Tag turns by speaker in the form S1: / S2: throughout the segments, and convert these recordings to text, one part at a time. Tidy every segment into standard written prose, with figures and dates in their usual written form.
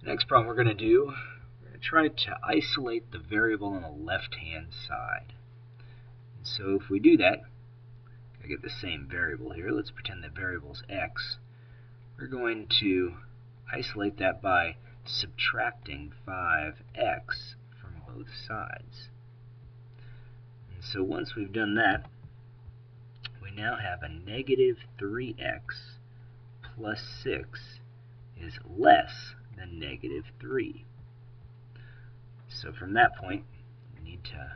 S1: The next problem we're going to do, we're going to try to isolate the variable on the left-hand side. And so if we do that, I get the same variable here. Let's pretend that variable is x. We're going to isolate that by subtracting 5x from both sides. And so once we've done that, we now have a negative 3x plus 6 is less than negative 3. So from that point, we need to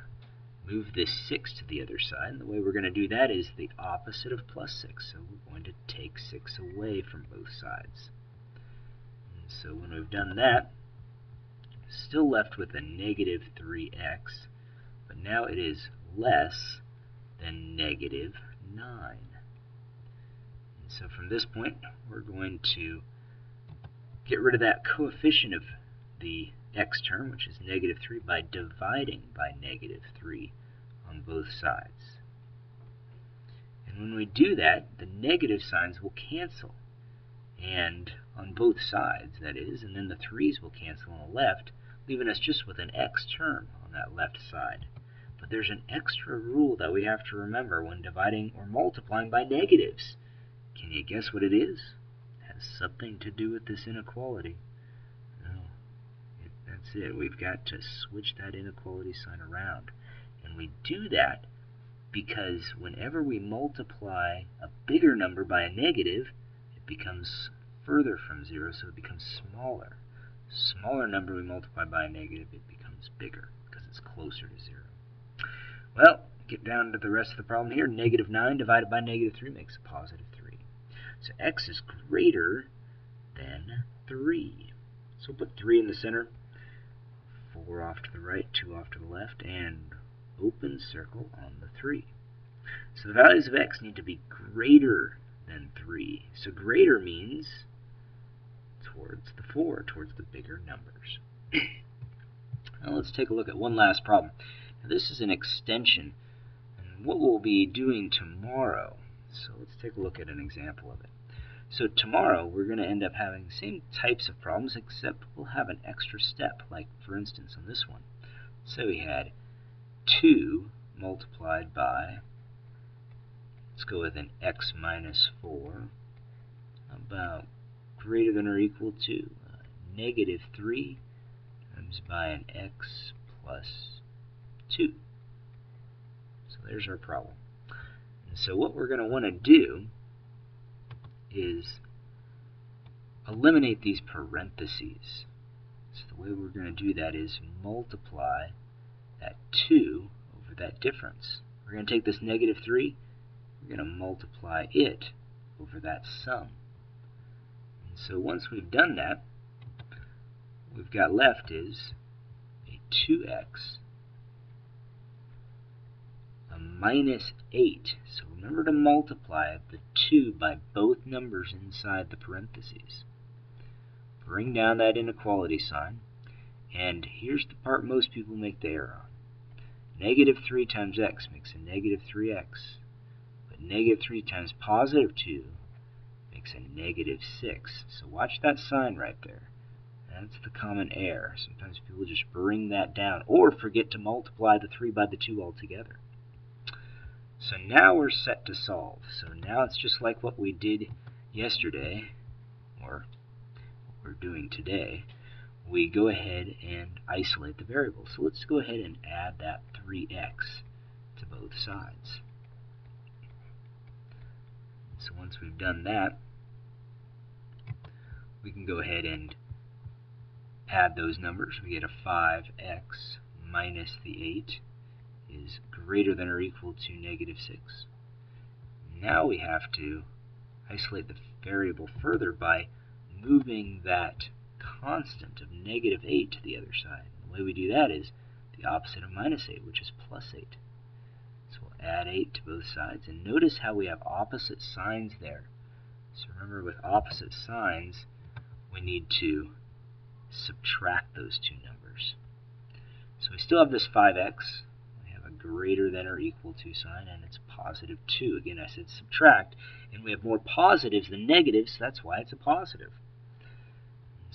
S1: move this 6 to the other side. And the way we're going to do that is the opposite of plus 6. So we're going to take 6 away from both sides. And so when we've done that, still left with a negative 3x, but now it is less than negative 9. And so from this point, we're going to get rid of that coefficient of the x term, which is negative 3, by dividing by negative 3 on both sides. And when we do that, the negative signs will cancel, and on both sides, that is, and then the 3's will cancel on the left, leaving us just with an x term on that left side. But there's an extra rule that we have to remember when dividing or multiplying by negatives. Can you guess what it is? It has something to do with this inequality. That's it. We've got to switch that inequality sign around. And we do that because whenever we multiply a bigger number by a negative, it becomes further from 0, so it becomes smaller. Smaller number we multiply by a negative, it becomes bigger because it's closer to 0. Well, get down to the rest of the problem here. Negative 9 divided by negative 3 makes a positive 3. So x is greater than 3. So we'll put 3 in the center, 4 off to the right, 2 off to the left, and open circle on the 3. So the values of x need to be greater than 3. So greater means towards the 4, towards the bigger numbers. Now let's take a look at one last problem. Now this is an extension, and what we'll be doing tomorrow. So let's take a look at an example of it. So tomorrow we're going to end up having the same types of problems, except we'll have an extra step, like for instance on this one. So we had 2 multiplied by, let's go with an x minus 4, about greater than or equal to negative 3 times by an x plus 2. So there's our problem. And so what we're going to want to do is eliminate these parentheses. So the way we're going to do that is multiply that 2 over that difference. We're going to take this negative 3, we're going to multiply it over that sum. And so once we've done that, what we've got left is a 2x, a minus 8. So remember to multiply the 2 by both numbers inside the parentheses. Bring down that inequality sign, and here's the part most people make the error on. Negative 3 times x makes a negative 3x, but negative 3 times positive 2 makes a negative 6. So watch that sign right there. That's the common error. Sometimes people just bring that down, or forget to multiply the 3 by the 2 altogether. So now we're set to solve. So now it's just like what we did yesterday, or what we're doing today. We go ahead and isolate the variable. So let's go ahead and add that 3x to both sides. So once we've done that, we can go ahead and add those numbers. We get a 5x minus the 8 is greater than or equal to negative 6. Now we have to isolate the variable further by moving that constant of negative 8 to the other side. The way we do that is the opposite of minus 8, which is plus 8. So we'll add 8 to both sides, and notice how we have opposite signs there. So remember, with opposite signs, we need to subtract those two numbers. So we still have this 5x. We have a greater than or equal to sign, and it's positive 2. Again, I said subtract, and we have more positives than negatives, so that's why it's a positive.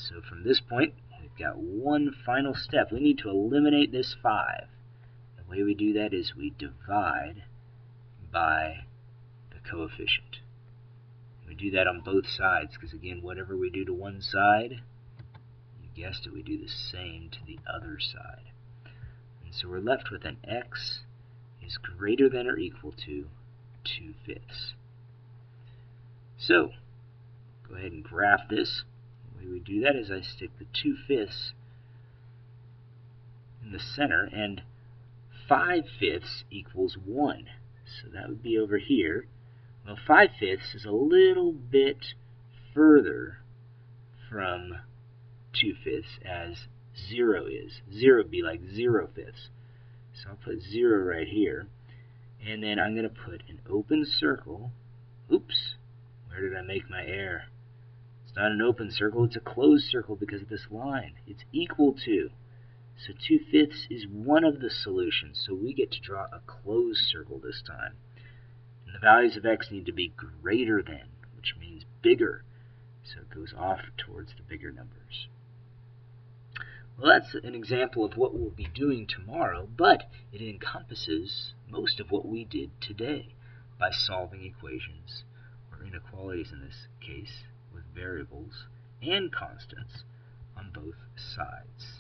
S1: So from this point, we've got one final step. We need to eliminate this 5. The way we do that is we divide by the coefficient. We do that on both sides because, again, whatever we do to one side, you guessed it, we do the same to the other side. And so we're left with an x is greater than or equal to 2/5. So, go ahead and graph this. The way we do that is I stick the 2/5 in the center, and 5/5 equals 1. So that would be over here. Well, 5/5 is a little bit further from 2/5 as 0 is. 0 would be like 0/5. So I'll put 0 right here. And then I'm going to put an open circle. Oops, where did I make my error? It's not an open circle, it's a closed circle because of this line. It's equal to. So 2/5 is one of the solutions, so we get to draw a closed circle this time. And the values of x need to be greater than, which means bigger. So it goes off towards the bigger numbers. Well, that's an example of what we'll be doing tomorrow, but it encompasses most of what we did today by solving equations, or inequalities in this case, with variables and constants on both sides.